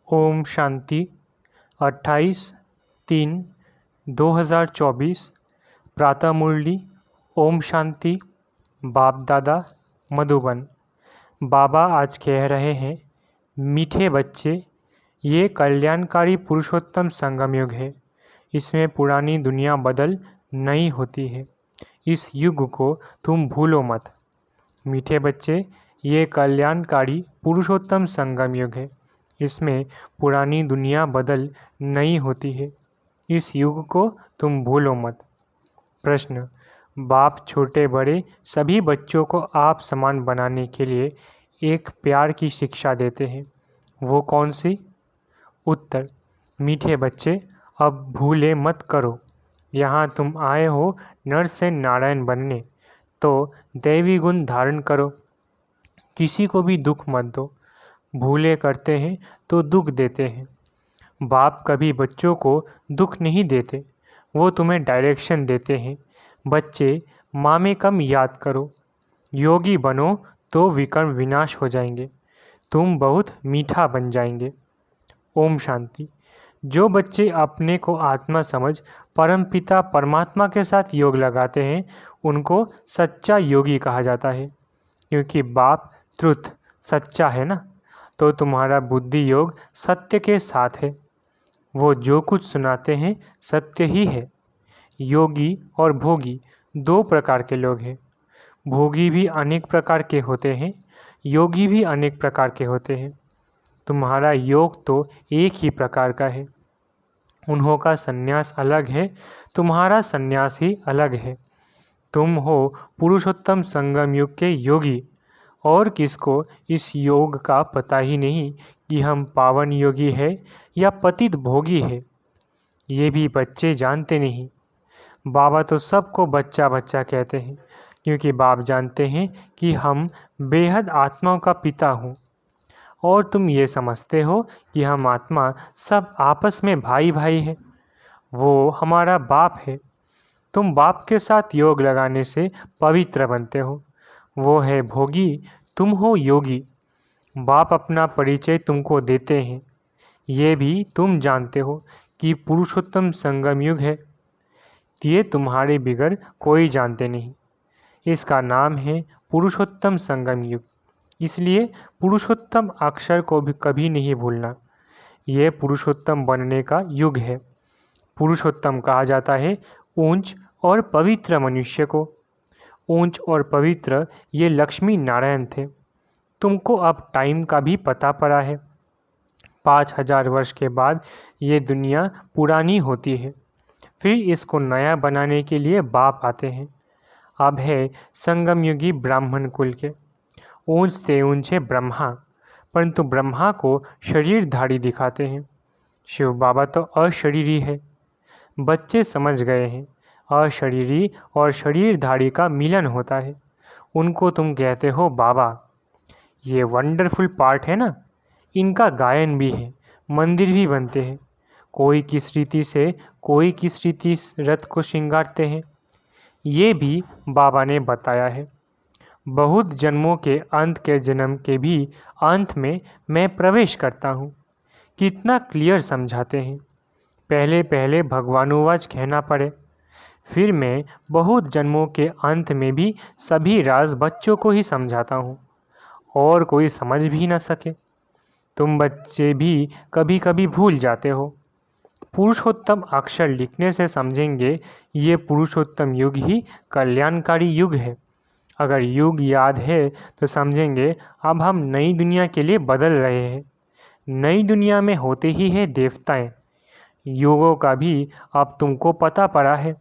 ओम शांति 28/3/2024 प्रातः मुरली। ओम शांति। बाप दादा मधुबन। बाबा आज कह रहे हैं, मीठे बच्चे, ये कल्याणकारी पुरुषोत्तम संगम युग है। इसमें पुरानी दुनिया बदल नई होती है। इस युग को तुम भूलो मत। मीठे बच्चे, ये कल्याणकारी पुरुषोत्तम संगम युग है। इसमें पुरानी दुनिया बदल नई होती है। इस युग को तुम भूलो मत। प्रश्न: बाप छोटे बड़े सभी बच्चों को आप समान बनाने के लिए एक प्यार की शिक्षा देते हैं। वो कौन सी? उत्तर: मीठे बच्चे, अब भूले मत करो। यहाँ तुम आए हो नर से नारायण बनने, तो दैवी गुण धारण करो। किसी को भी दुख मत दो। भूले करते हैं तो दुख देते हैं। बाप कभी बच्चों को दुख नहीं देते, वो तुम्हें डायरेक्शन देते हैं। बच्चे, माँ में कम याद करो। योगी बनो तो विकर्म विनाश हो जाएंगे। तुम बहुत मीठा बन जाएंगे। ओम शांति। जो बच्चे अपने को आत्मा समझ परमपिता परमात्मा के साथ योग लगाते हैं, उनको सच्चा योगी कहा जाता है। क्योंकि बाप ट्रुथ सच्चा है ना, तो तुम्हारा बुद्धि योग सत्य के साथ है। वो जो कुछ सुनाते हैं सत्य ही है। योगी और भोगी दो प्रकार के लोग हैं। भोगी भी अनेक प्रकार के होते हैं, योगी भी अनेक प्रकार के होते हैं। तुम्हारा योग तो एक ही प्रकार का है। उन्हों का संन्यास अलग है, तुम्हारा संन्यास ही अलग है। तुम हो पुरुषोत्तम संगम युग के योगी। और किसको इस योग का पता ही नहीं कि हम पावन योगी है या पतित भोगी है। ये भी बच्चे जानते नहीं। बाबा तो सबको बच्चा बच्चा कहते हैं, क्योंकि बाप जानते हैं कि हम बेहद आत्माओं का पिता हूँ। और तुम ये समझते हो कि हम आत्मा सब आपस में भाई भाई है। वो हमारा बाप है। तुम बाप के साथ योग लगाने से पवित्र बनते हो। वो है भोगी, तुम हो योगी। बाप अपना परिचय तुमको देते हैं। ये भी तुम जानते हो कि पुरुषोत्तम संगम युग है। ये तुम्हारे बिगर कोई जानते नहीं। इसका नाम है पुरुषोत्तम संगम युग। इसलिए पुरुषोत्तम अक्षर को भी कभी नहीं भूलना। ये पुरुषोत्तम बनने का युग है। पुरुषोत्तम कहा जाता है ऊंच और पवित्र मनुष्य को। ऊंच और पवित्र ये लक्ष्मी नारायण थे। तुमको अब टाइम का भी पता पड़ा है। 5000 वर्ष के बाद ये दुनिया पुरानी होती है। फिर इसको नया बनाने के लिए बाप आते हैं। अब है संगम युगी ब्राह्मण कुल के ऊंचते ऊंचे ब्रह्मा, परंतु ब्रह्मा को शरीरधारी दिखाते हैं। शिव बाबा तो अशरीरी है। बच्चे समझ गए हैं, अशरीरी और शरीरधारी का मिलन होता है। उनको तुम कहते हो बाबा। ये वंडरफुल पार्ट है ना। इनका गायन भी है, मंदिर भी बनते हैं। कोई किस रीति से कोई किस रीति रथ को श्रृंगारते हैं, ये भी बाबा ने बताया है। बहुत जन्मों के अंत के जन्म के भी अंत में मैं प्रवेश करता हूँ। कितना क्लियर समझाते हैं। पहले पहले भगवानुवाच कहना पड़े, फिर मैं बहुत जन्मों के अंत में भी सभी राज बच्चों को ही समझाता हूँ, और कोई समझ भी न सके। तुम बच्चे भी कभी कभी भूल जाते हो। पुरुषोत्तम अक्षर लिखने से समझेंगे ये पुरुषोत्तम युग ही कल्याणकारी युग है। अगर युग याद है तो समझेंगे अब हम नई दुनिया के लिए बदल रहे हैं। नई दुनिया में होते ही है देवताएं। युगों का भी अब तुमको पता पड़ा है।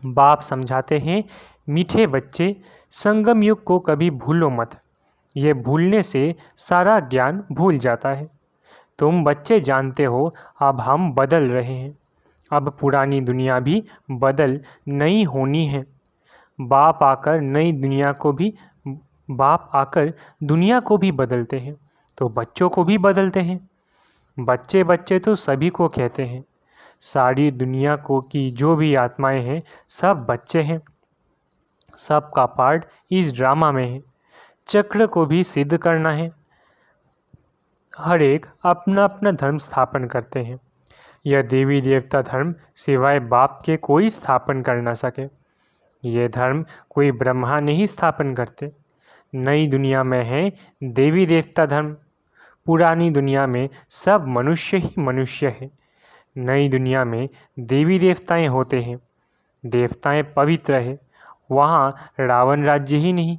बाप समझाते हैं, मीठे बच्चे, संगम युग को कभी भूलो मत। ये भूलने से सारा ज्ञान भूल जाता है। तुम बच्चे जानते हो अब हम बदल रहे हैं। अब पुरानी दुनिया भी बदल नई होनी है। बाप आकर दुनिया को भी बदलते हैं, तो बच्चों को भी बदलते हैं। बच्चे बच्चे तो सभी को कहते हैं। सारी दुनिया को की जो भी आत्माएं हैं सब बच्चे हैं। सबका पार्ट इस ड्रामा में है। चक्र को भी सिद्ध करना है। हर एक अपना अपना धर्म स्थापन करते हैं। यह देवी देवता धर्म सिवाय बाप के कोई स्थापन कर न सके। ये धर्म कोई ब्रह्मा नहीं स्थापन करते। नई दुनिया में है देवी देवता धर्म। पुरानी दुनिया में सब मनुष्य ही मनुष्य है। नई दुनिया में देवी देवताएं होते हैं। देवताएं पवित्र है। वहाँ रावण राज्य ही नहीं।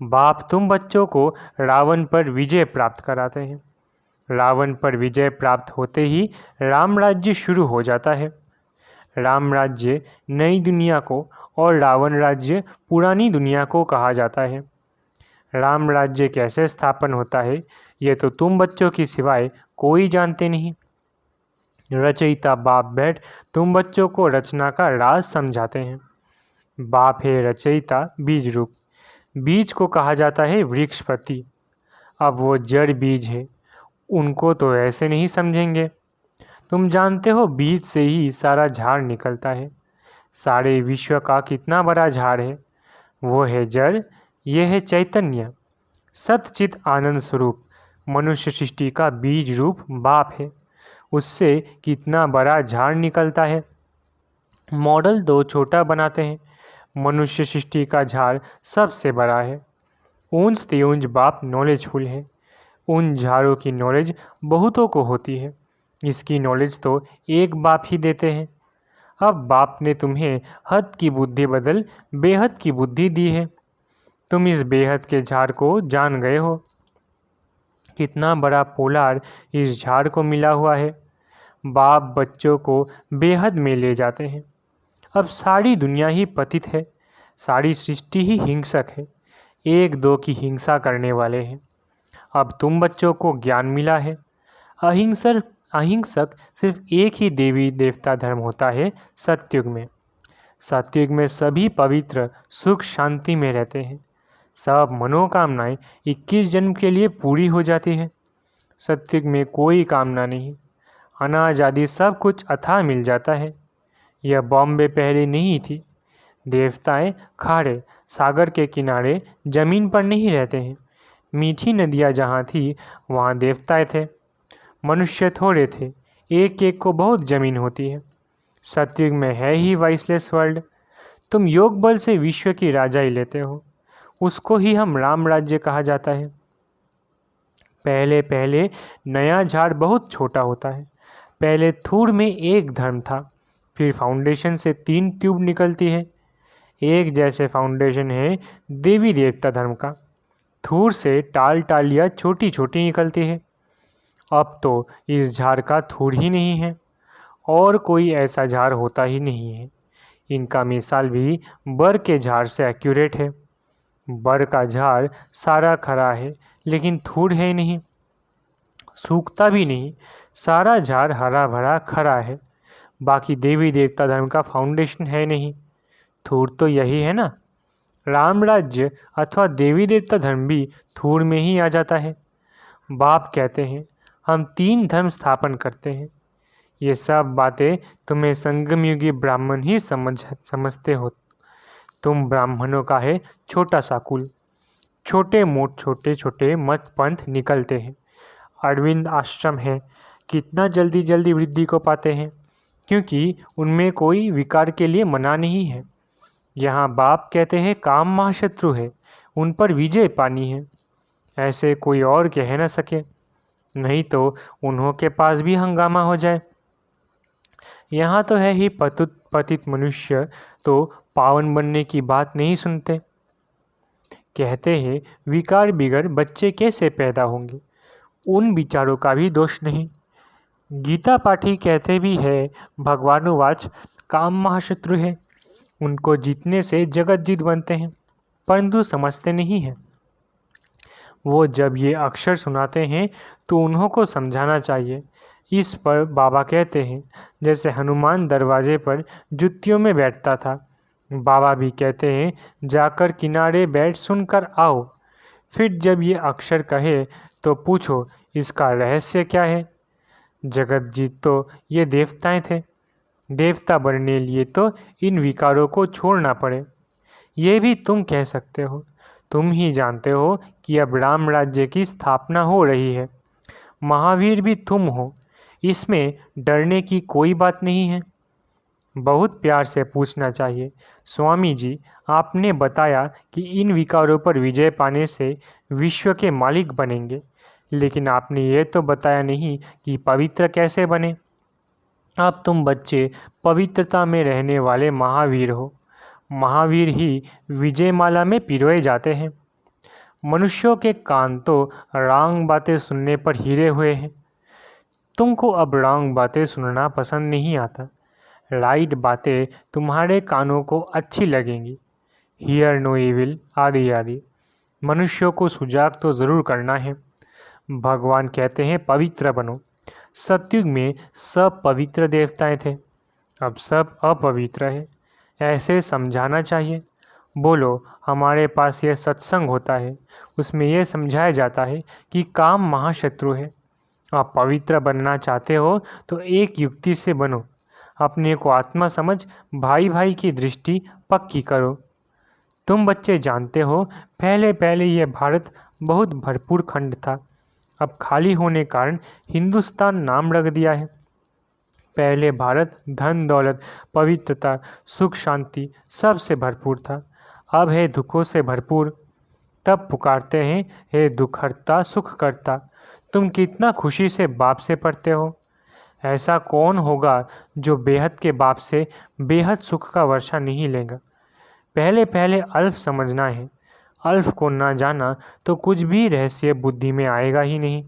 बाप तुम बच्चों को रावण पर विजय प्राप्त कराते हैं। रावण पर विजय प्राप्त होते ही राम राज्य शुरू हो जाता है। राम राज्य नई दुनिया को और रावण राज्य पुरानी दुनिया को कहा जाता है। राम राज्य कैसे स्थापन होता है ये तो तुम बच्चों की सिवाय कोई जानते नहीं। रचयिता बाप बैठ तुम बच्चों को रचना का राज समझाते हैं। बाप है रचयिता बीज रूप। बीज को कहा जाता है वृक्षपति। अब वो जड़ बीज है, उनको तो ऐसे नहीं समझेंगे। तुम जानते हो बीज से ही सारा झाड़ निकलता है। सारे विश्व का कितना बड़ा झाड़ है। वो है जड़, ये है चैतन्य, सतचित आनंद स्वरूप। मनुष्य सृष्टि का बीज रूप बाप है। उससे कितना बड़ा झाड़ निकलता है। मॉडल दो छोटा बनाते हैं। मनुष्य सृष्टि का झाड़ सबसे बड़ा है। ऊंच त्योंज बाप नॉलेजफुल है। उन झाड़ों की नॉलेज बहुतों को होती है। इसकी नॉलेज तो एक बाप ही देते हैं। अब बाप ने तुम्हें हद की बुद्धि बदल बेहद की बुद्धि दी है। तुम इस बेहद के झाड़ को जान गए हो। कितना बड़ा पोलार इस झाड़ को मिला हुआ है। बाप बच्चों को बेहद में ले जाते हैं। अब सारी दुनिया ही पतित है। सारी सृष्टि ही हिंसक है। एक दो की हिंसा करने वाले हैं। अब तुम बच्चों को ज्ञान मिला है। अहिंसक सिर्फ एक ही देवी देवता धर्म होता है, सतयुग में। सतयुग में सभी पवित्र सुख शांति में रहते हैं। सब मनोकामनाएं 21 जन्म के लिए पूरी हो जाती है। सतयुग में कोई कामना नहीं। अनाज आदि सब कुछ अथाह मिल जाता है। यह बॉम्बे पहले नहीं थी। देवताएं खाड़े सागर के किनारे जमीन पर नहीं रहते हैं। मीठी नदियाँ जहाँ थी वहाँ देवताएं थे। मनुष्य थोड़े थे। एक एक को बहुत जमीन होती है। सतयुग में है ही वाइसलेस वर्ल्ड। तुम योग बल से विश्व की राजाई लेते हो। उसको ही हम राम राज्य कहा जाता है। पहले पहले नया झाड़ बहुत छोटा होता है। पहले थूर में एक धर्म था। फिर फाउंडेशन से 3 ट्यूब निकलती है। एक जैसे फाउंडेशन है देवी देवता धर्म का। थूर से टाल टालियाँ छोटी छोटी निकलती है। अब तो इस झाड़ का थूर ही नहीं है और कोई ऐसा झाड़ होता ही नहीं है। इनका मिसाल भी बर के झाड़ से एक्यूरेट है। बर का झाड़ सारा खरा है लेकिन थूर है नहीं, सूखता भी नहीं। सारा झाड़ हरा भरा खरा है। बाकी देवी देवता धर्म का फाउंडेशन है नहीं। थूर तो यही है ना। राम राज्य अथवा देवी देवता धर्म भी थूर में ही आ जाता है। बाप कहते हैं हम 3 धर्म स्थापन करते हैं। ये सब बातें तुम्हें संगमयुगी ब्राह्मण ही समझते हो। तुम ब्राह्मणों का है छोटा सा कुल। छोटे छोटे मत पंथ निकलते हैं। अरविंद आश्रम है। कितना जल्दी जल्दी वृद्धि को पाते हैं क्योंकि उनमें कोई विकार के लिए मना नहीं है। यहाँ बाप कहते हैं काम महाशत्रु है, उन पर विजय पानी है। ऐसे कोई और कह न सके, नहीं तो उन्हों के पास भी हंगामा हो जाए। यहाँ तो है ही पतित मनुष्य तो पावन बनने की बात नहीं सुनते। कहते हैं विकार बिगड़ बच्चे कैसे पैदा होंगे। उन विचारों का भी दोष नहीं। गीता पाठी कहते भी है भगवानुवाच काम महाशत्रु है। उनको जीतने से जगत जीत बनते हैं परंतु समझते नहीं हैं। वो जब ये अक्षर सुनाते हैं तो उन्हों को समझाना चाहिए। इस पर बाबा कहते हैं जैसे हनुमान दरवाजे पर जुत्तियों में बैठता था। बाबा भी कहते हैं जाकर किनारे बैठ सुनकर आओ। फिर जब ये अक्षर कहे तो पूछो इसका रहस्य क्या है। जगत जीत तो ये देवताएं थे। देवता बनने लिए तो इन विकारों को छोड़ना पड़े। ये भी तुम कह सकते हो। तुम ही जानते हो कि अब राम राज्य की स्थापना हो रही है। महावीर भी तुम हो, इसमें डरने की कोई बात नहीं है। बहुत प्यार से पूछना चाहिए, स्वामी जी, आपने बताया कि इन विकारों पर विजय पाने से विश्व के मालिक बनेंगे, लेकिन आपने ये तो बताया नहीं कि पवित्र कैसे बने। अब तुम बच्चे पवित्रता में रहने वाले महावीर हो। महावीर ही विजयमाला में पिरोए जाते हैं। मनुष्यों के कान तो रॉन्ग बातें सुनने पर हीरे हुए हैं। तुमको अब रॉन्ग बातें सुनना पसंद नहीं आता। राइट बातें तुम्हारे कानों को अच्छी लगेंगी। हियर नो इविल आदि आदि। मनुष्यों को सुजाग तो ज़रूर करना है। भगवान कहते हैं पवित्र बनो। सतयुग में सब पवित्र देवताएं थे, अब सब अपवित्र है। ऐसे समझाना चाहिए। बोलो, हमारे पास यह सत्संग होता है, उसमें यह समझाया जाता है कि काम महाशत्रु है। आप पवित्र बनना चाहते हो तो एक युक्ति से बनो। अपने को आत्मा समझ भाई भाई की दृष्टि पक्की करो। तुम बच्चे जानते हो, पहले पहले यह भारत बहुत भरपूर खंड था, अब खाली होने कारण हिंदुस्तान नाम रख दिया है। पहले भारत धन दौलत पवित्रता सुख शांति सब से भरपूर था, अब है दुखों से भरपूर। तब पुकारते हैं, हे दुखहर्ता सुख करता, तुम कितना खुशी से बाप से पढ़ते हो। ऐसा कौन होगा जो बेहद के बाप से बेहद सुख का वर्षा नहीं लेगा। पहले पहले अल्फ समझना है। अल्फ को ना जाना तो कुछ भी रहस्य बुद्धि में आएगा ही नहीं।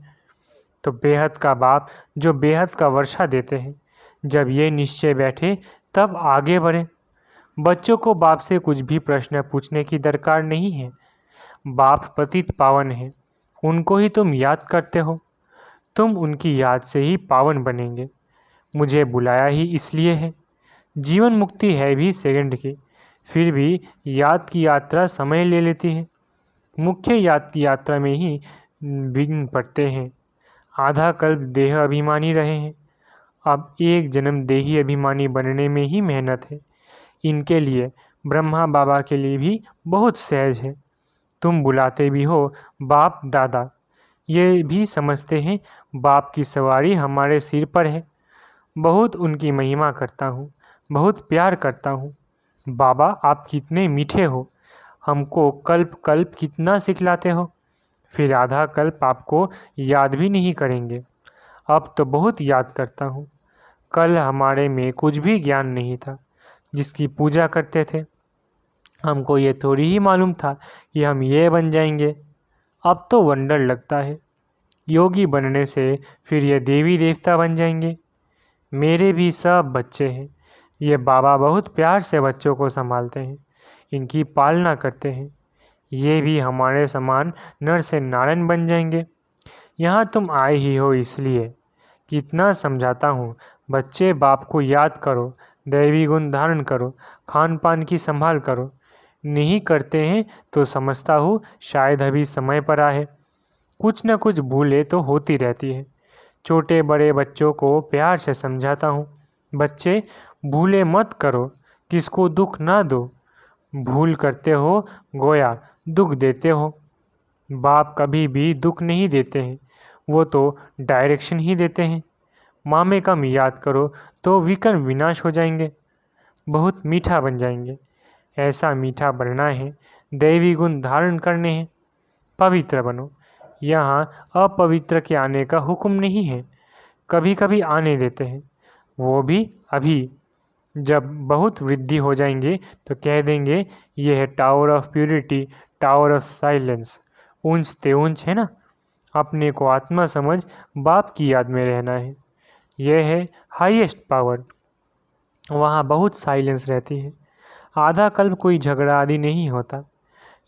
तो बेहद का बाप जो बेहद का वर्षा देते हैं, जब ये निश्चय बैठे तब आगे बढ़े। बच्चों को बाप से कुछ भी प्रश्न पूछने की दरकार नहीं है। बाप पतित पावन है, उनको ही तुम याद करते हो। तुम उनकी याद से ही पावन बनेंगे। मुझे बुलाया ही इसलिए है। जीवन मुक्ति है भी सेकंड की, फिर भी याद की यात्रा समय ले लेती है। मुख्य याद की यात्रा में ही विघ्न पड़ते हैं। आधा कल्प देह अभिमानी रहे हैं, अब एक जन्म देही अभिमानी बनने में ही मेहनत है। इनके लिए ब्रह्मा बाबा के लिए भी बहुत सहज है। तुम बुलाते भी हो बाप दादा, ये भी समझते हैं बाप की सवारी हमारे सिर पर है। बहुत उनकी महिमा करता हूँ, बहुत प्यार करता हूँ। बाबा आप कितने मीठे हो, हमको कल्प कल्प कितना सिखलाते हो, फिर आधा कल्प आपको याद भी नहीं करेंगे। अब तो बहुत याद करता हूँ। कल हमारे में कुछ भी ज्ञान नहीं था, जिसकी पूजा करते थे। हमको ये थोड़ी ही मालूम था कि हम ये बन जाएंगे। अब तो वंडर लगता है, योगी बनने से फिर ये देवी देवता बन जाएंगे। मेरे भी सब बच्चे हैं। ये बाबा बहुत प्यार से बच्चों को संभालते हैं, इनकी पालना करते हैं। ये भी हमारे समान नर से नारायण बन जाएंगे। यहाँ तुम आए ही हो इसलिए कितना समझाता हूँ, बच्चे बाप को याद करो, दैवी गुण धारण करो, खान पान की संभाल करो। नहीं करते हैं तो समझता हूँ शायद अभी समय पर आए। कुछ न कुछ भूले तो होती रहती है। छोटे बड़े बच्चों को प्यार से समझाता हूँ, बच्चे भूले मत करो, किसको दुख ना दो। भूल करते हो गोया दुख देते हो। बाप कभी भी दुख नहीं देते हैं, वो तो डायरेक्शन ही देते हैं। मामे कम याद करो तो विकर्ण विनाश हो जाएंगे, बहुत मीठा बन जाएंगे। ऐसा मीठा बनना है, दैवी गुण धारण करने हैं, पवित्र बनो। यहाँ अपवित्र के आने का हुक्म नहीं है, कभी कभी आने देते हैं, वो भी अभी। जब बहुत वृद्धि हो जाएंगे तो कह देंगे ये है tower of purity, tower of silence. ऊंच ते ऊंच है ना। अपने को आत्मा समझ बाप की याद में रहना है, यह है हाईएस्ट पावर। वहाँ बहुत साइलेंस रहती है। आधा कल्प कोई झगड़ा आदि नहीं होता।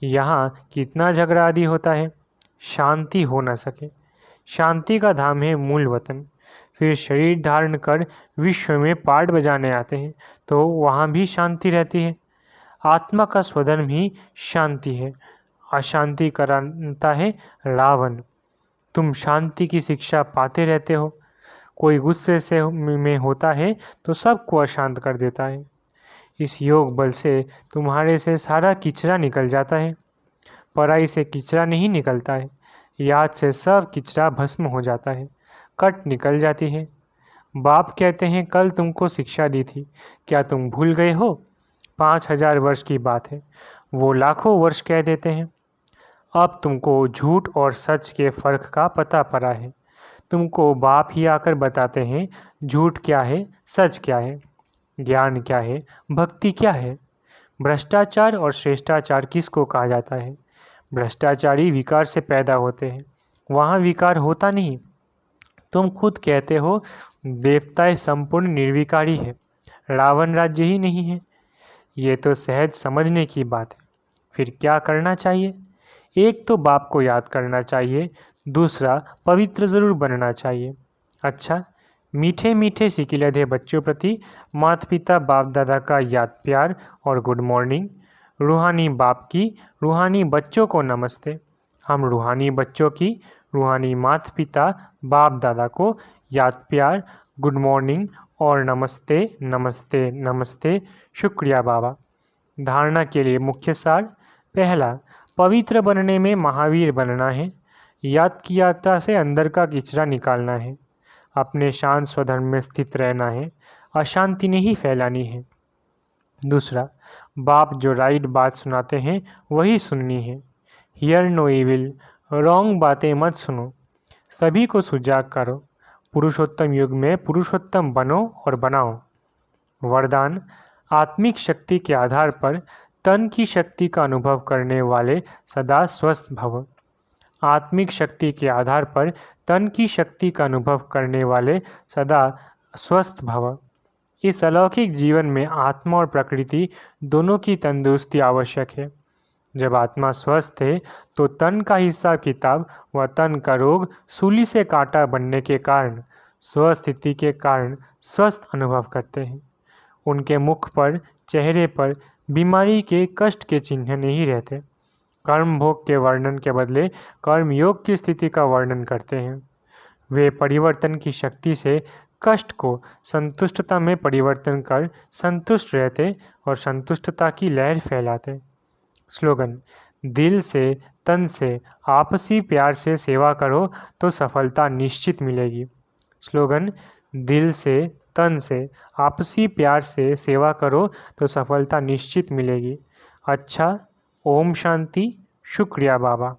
यहाँ कितना झगड़ा आदि होता है, शांति हो ना सके। शांति का धाम है मूल वतन। फिर शरीर धारण कर विश्व में पाठ बजाने आते हैं तो वहाँ भी शांति रहती है। आत्मा का स्वधर्म ही शांति है, अशांति कराता है रावण। तुम शांति की शिक्षा पाते रहते हो। कोई गुस्से से में होता है तो सबको अशांत कर देता है। इस योग बल से तुम्हारे से सारा किचरा निकल जाता है। पराई से किचरा नहीं निकलता है, याद से सब किचरा भस्म हो जाता है। कट निकल जाती है। बाप कहते हैं कल तुमको शिक्षा दी थी, क्या तुम भूल गए हो? 5000 वर्ष की बात है। वो लाखों वर्ष कह देते हैं। अब तुमको झूठ और सच के फ़र्क का पता पड़ा है। तुमको बाप ही आकर बताते हैं झूठ क्या है, सच क्या है, ज्ञान क्या है, भक्ति क्या है। भ्रष्टाचार और श्रेष्ठाचार किसको कहा जाता है? भ्रष्टाचारी विकार से पैदा होते हैं, वहाँ विकार होता नहीं। तुम खुद कहते हो देवताएं संपूर्ण निर्विकारी है, रावण राज्य ही नहीं है। ये तो सहज समझने की बात है। फिर क्या करना चाहिए? एक तो बाप को याद करना चाहिए, दूसरा पवित्र ज़रूर बनना चाहिए। अच्छा, मीठे मीठे सिकिलधे बच्चों प्रति माता पिता बाप दादा का याद प्यार और गुड मॉर्निंग। रूहानी बाप की रूहानी बच्चों को नमस्ते। हम रूहानी बच्चों की रूहानी माता पिता बाप दादा को याद प्यार, गुड मॉर्निंग और नमस्ते नमस्ते नमस्ते। शुक्रिया बाबा। धारणा के लिए मुख्य सार। पहला, पवित्र बनने में महावीर बनना है। याद की यात्रा से अंदर का किचरा निकालना है। अपने शांत स्वधर्म में स्थित रहना है, अशांति नहीं फैलानी है। दूसरा, बाप जो राइट बात सुनाते हैं वही सुननी है। हियर नो इविल, रॉन्ग बातें मत सुनो, सभी को सुजाग करो। पुरुषोत्तम युग में पुरुषोत्तम बनो और बनाओ। वरदान, आत्मिक शक्ति के आधार पर तन की शक्ति का अनुभव करने वाले सदा स्वस्थ भव। आत्मिक शक्ति के आधार पर तन की शक्ति का अनुभव करने वाले सदा स्वस्थ भव। इस अलौकिक जीवन में आत्मा और प्रकृति दोनों की तंदुरुस्ती आवश्यक है। जब आत्मा स्वस्थ है तो तन का हिसाब किताब व तन का रोग सूली से कांटा बनने के कारण स्वस्थिति के कारण स्वस्थ अनुभव करते हैं। उनके मुख पर, चेहरे पर बीमारी के, कष्ट के चिन्ह नहीं रहते। कर्म भोग के वर्णन के बदले कर्म योग की स्थिति का वर्णन करते हैं। वे परिवर्तन की शक्ति से कष्ट को संतुष्टता में परिवर्तन कर संतुष्ट रहते और संतुष्टता की लहर फैलाते। स्लोगन, दिल से तन से आपसी प्यार से सेवा करो तो सफलता निश्चित मिलेगी। स्लोगन, दिल से तन से आपसी प्यार से सेवा करो तो सफलता निश्चित मिलेगी। अच्छा, ओम शांति। शुक्रिया बाबा।